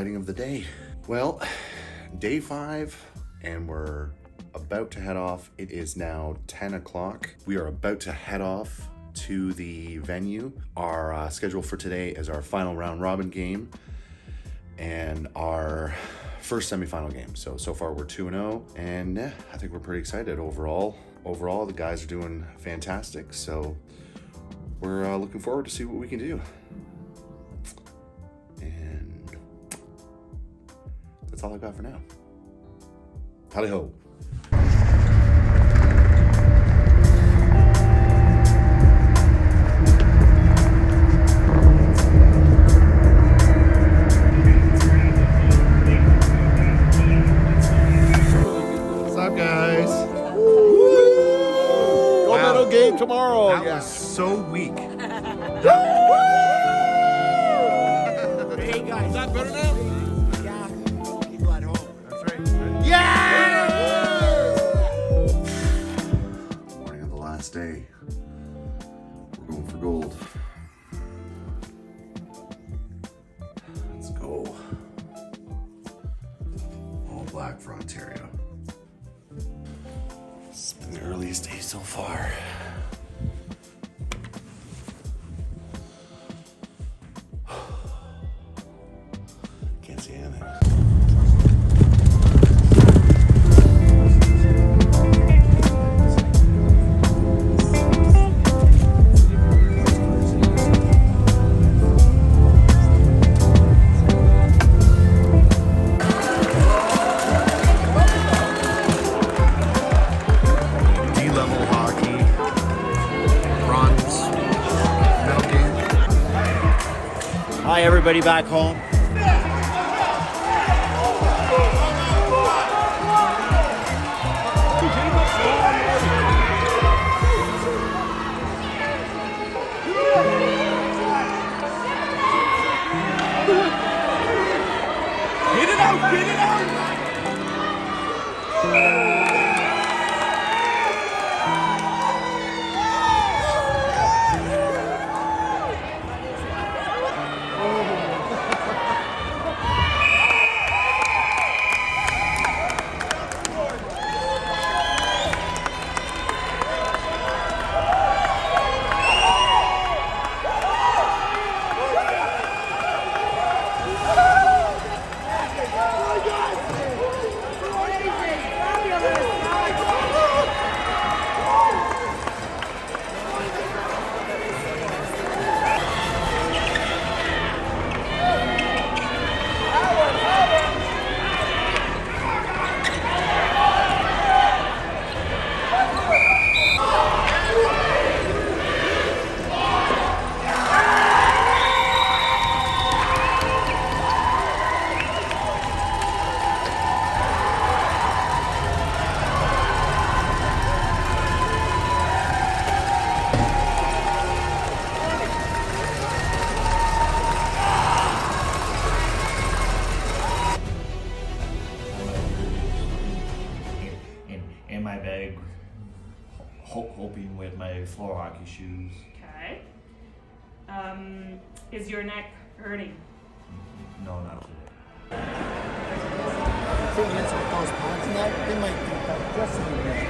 highlighting of the day. Well, day 5, and we're about to head off. It is now 10 o'clock. We are about to head off to the venue. Our schedule for today is our final round robin game and our first semifinal game. So far we're 2-0, and I think we're pretty excited overall. Overall, the guys are doing fantastic, so we're looking forward to see what we can do. And that's all I got for now. Howdy ho. Game tomorrow. That was so weak. Hey guys, is that better now? Yeah. People at home. That's right. Yeah! Morning of the last day. We're going for gold. Let's go. All black for Ontario. It's been the earliest day so far. Can't see anything. D-level hockey, bronze, medal game. Hi, everybody back home. Get it out! Get it out! In my bag, hoping with my floor hockey shoes. Okay. Is your neck hurting? No, not today. Thing is, with those points and that, they might think that just a minute.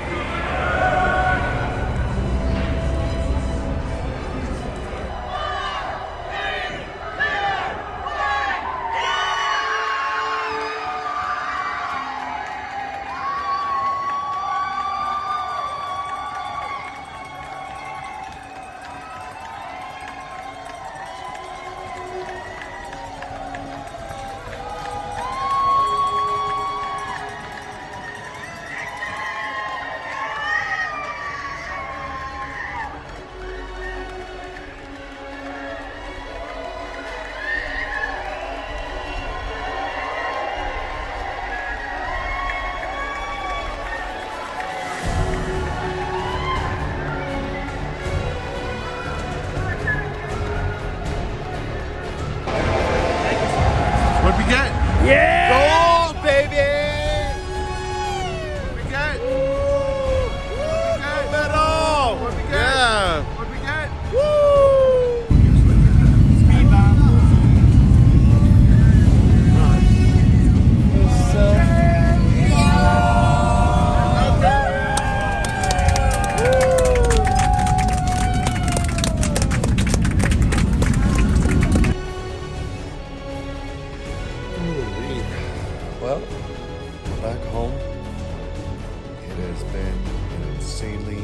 has been an insanely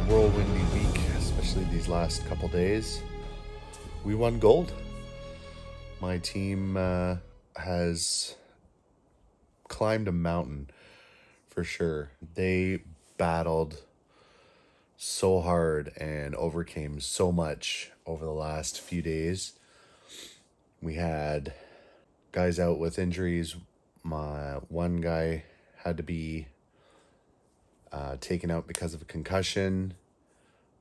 whirlwindy week, especially these last couple days. We won gold. My team has climbed a mountain for sure. They battled so hard and overcame so much over the last few days. We had guys out with injuries. My one guy had to be taken out because of a concussion.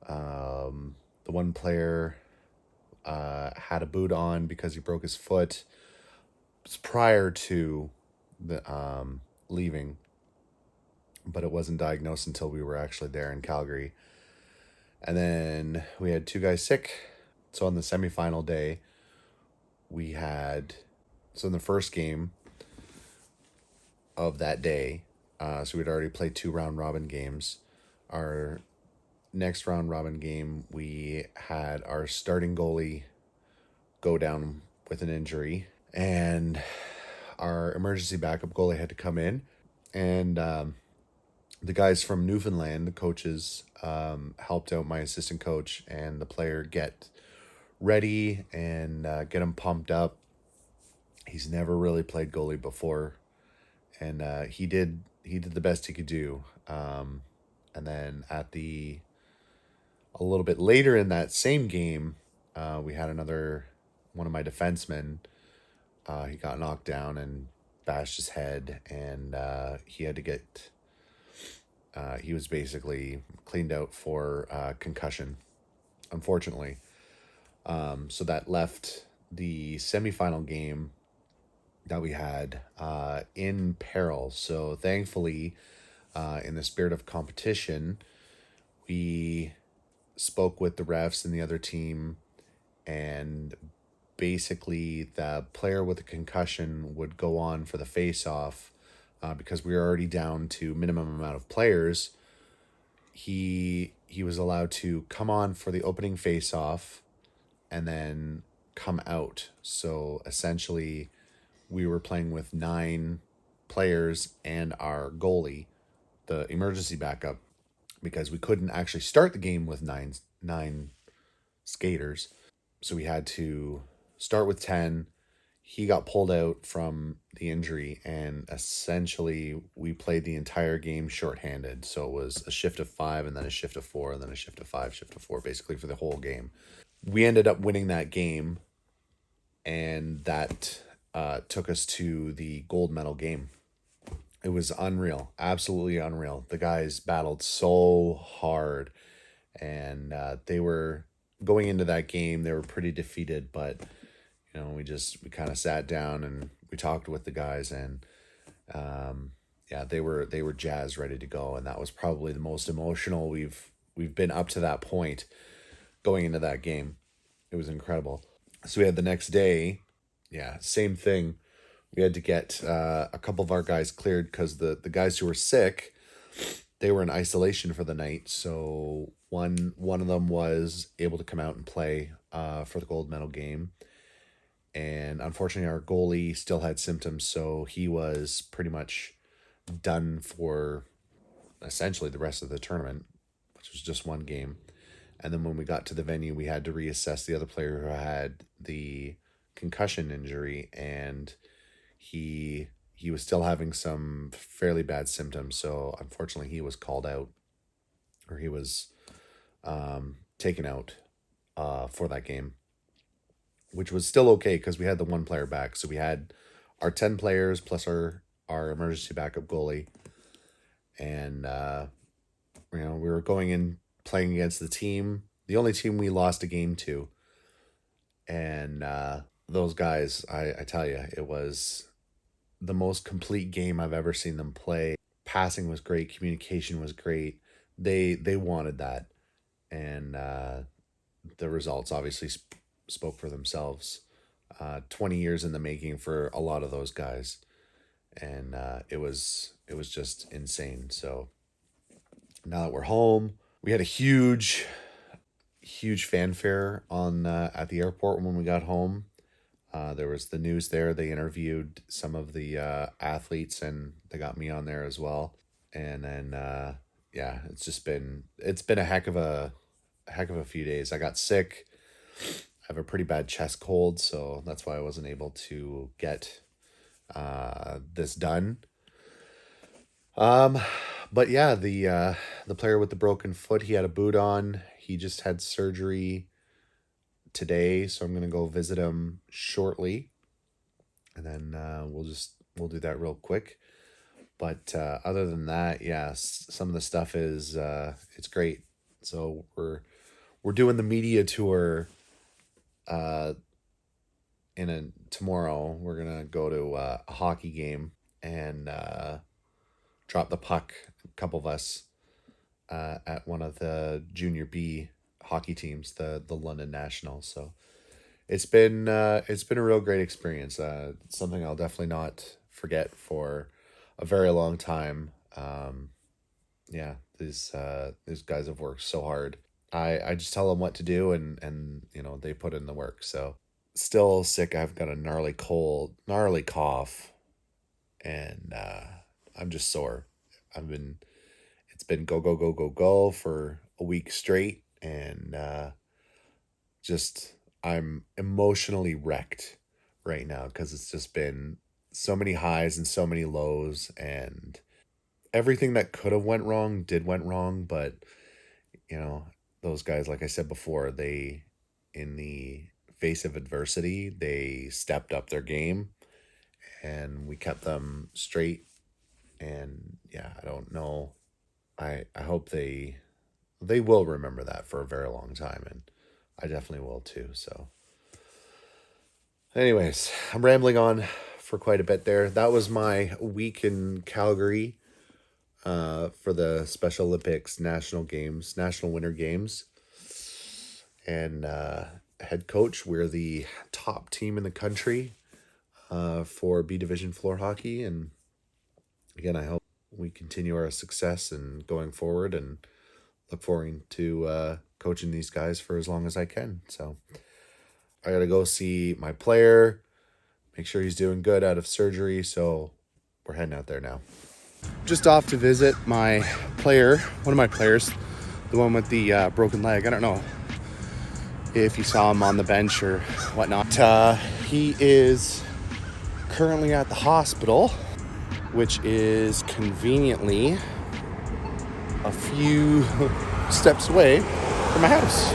The one player had a boot on because he broke his foot. It was prior to the leaving, but it wasn't diagnosed until we were actually there in Calgary. And then we had 2 guys sick. So on the semifinal day, in the first game of that day, so we'd already played 2 round robin games. Our next round robin game, we had our starting goalie go down with an injury, and our emergency backup goalie had to come in. And the guys from Newfoundland, the coaches, helped out my assistant coach and the player get ready and get him pumped up. He's never really played goalie before, and he did the best he could do. And then a little bit later in that same game, we had another one of my defensemen. He got knocked down and bashed his head, and he had to get. He was basically cleaned out for concussion, unfortunately. So that left the semifinal game that we had in peril. So thankfully, in the spirit of competition, we spoke with the refs and the other team, and basically the player with the concussion would go on for the face-off because we were already down to minimum amount of players. He was allowed to come on for the opening face-off and then come out. So essentially, we were playing with 9 players and our goalie, the emergency backup, because we couldn't actually start the game with nine skaters. So we had to start with 10. He got pulled out from the injury, and essentially we played the entire game shorthanded. So it was a shift of 5 and then a shift of 4 and then a shift of 5, shift of 4, basically for the whole game. We ended up winning that game, and that took us to the gold medal game. It was unreal, absolutely unreal. The guys battled so hard, and they were going into that game. They were pretty defeated, but we kind of sat down and we talked with the guys, and they were jazzed, ready to go, and that was probably the most emotional we've been up to that point going into that game. It was incredible. So we had the next day, same thing. We had to get a couple of our guys cleared because the guys who were sick, they were in isolation for the night. So one of them was able to come out and play for the gold medal game. And unfortunately, our goalie still had symptoms, so he was pretty much done for essentially the rest of the tournament, which was just one game. And then when we got to the venue, we had to reassess the other player who had the concussion injury, and he was still having some fairly bad symptoms. So unfortunately, he was called out, or he was taken out for that game, which was still okay because we had the one player back. So we had our 10 players plus our emergency backup goalie, and we were going in playing against the only team we lost a game to, and those guys, I tell you, it was the most complete game I've ever seen them play. Passing was great, communication was great. They wanted that, and the results obviously spoke for themselves. 20 years in the making for a lot of those guys, and it was just insane. So now that we're home, we had a huge fanfare on at the airport when we got home. There was the news there. They interviewed some of the athletes, and they got me on there as well. And then yeah, it's been a heck of a few days. I got sick. I have a pretty bad chest cold, so that's why I wasn't able to get this done. But yeah, the player with the broken foot, he had a boot on. He just had surgery today, so I'm gonna go visit him shortly, and then we'll do that real quick. But other than that, yes, some of the stuff is it's great. So we're doing the media tour. Tomorrow we're gonna go to a hockey game and drop the puck. A couple of us at one of the junior B hockey teams, the London Nationals. So it's been a real great experience. Something I'll definitely not forget for a very long time. Yeah, these guys have worked so hard. I just tell them what to do, and they put in the work. So still sick. I've got a gnarly cough, and I'm just sore. It's been go go go go go for a week straight, and just I'm emotionally wrecked right now because it's just been so many highs and so many lows, and everything that could have went wrong went wrong. But those guys, like I said before, they, in the face of adversity, they stepped up their game, and we kept them straight. And yeah, I don't know. I hope they will remember that for a very long time, and I definitely will too. So anyways, I'm rambling on for quite a bit there. That was my week in Calgary for the Special Olympics National Winter Games. And head coach, we're the top team in the country for B Division floor hockey. And again, I hope we continue our success and going forward, and look forward to coaching these guys for as long as I can. So I got to go see my player, make sure he's doing good out of surgery. So we're heading out there now. Just off to visit my player, one of my players, the one with the broken leg. I don't know if you saw him on the bench or whatnot. He is currently at the hospital, which is conveniently a few steps away from my house.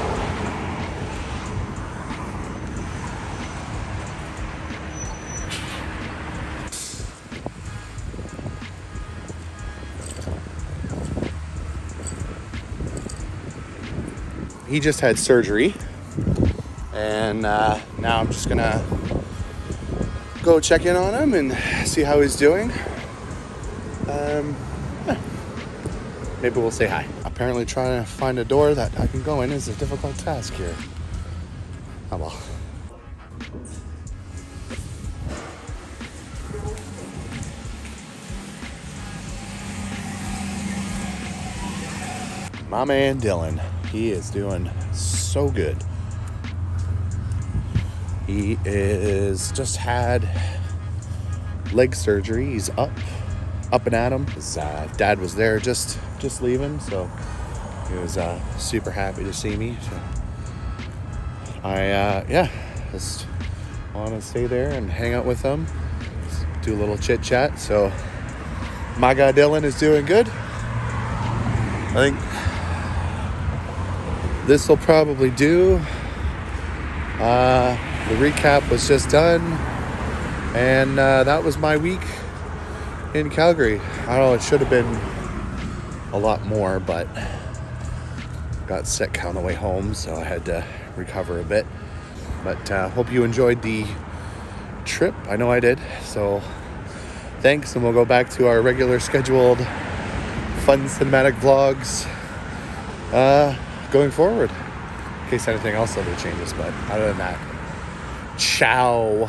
He just had surgery, and now I'm just gonna go check in on him and see how he's doing. Maybe we'll say hi. Apparently trying to find a door that I can go in is a difficult task here. Oh well. My man Dylan, he is doing so good. He is just had leg surgery. He's up and at him. His dad was there just leaving, so he was super happy to see me. So I just want to stay there and hang out with him, do a little chit chat. So my guy Dylan is doing good. I think this will probably do. The recap was just done, and that was my week in Calgary. I don't know, it should have been a lot more, but got sick on the way home, so I had to recover a bit. But hope you enjoyed the trip. I know I did. So thanks, and we'll go back to our regular scheduled fun cinematic vlogs going forward, in case anything else ever changes. But other than that, ciao.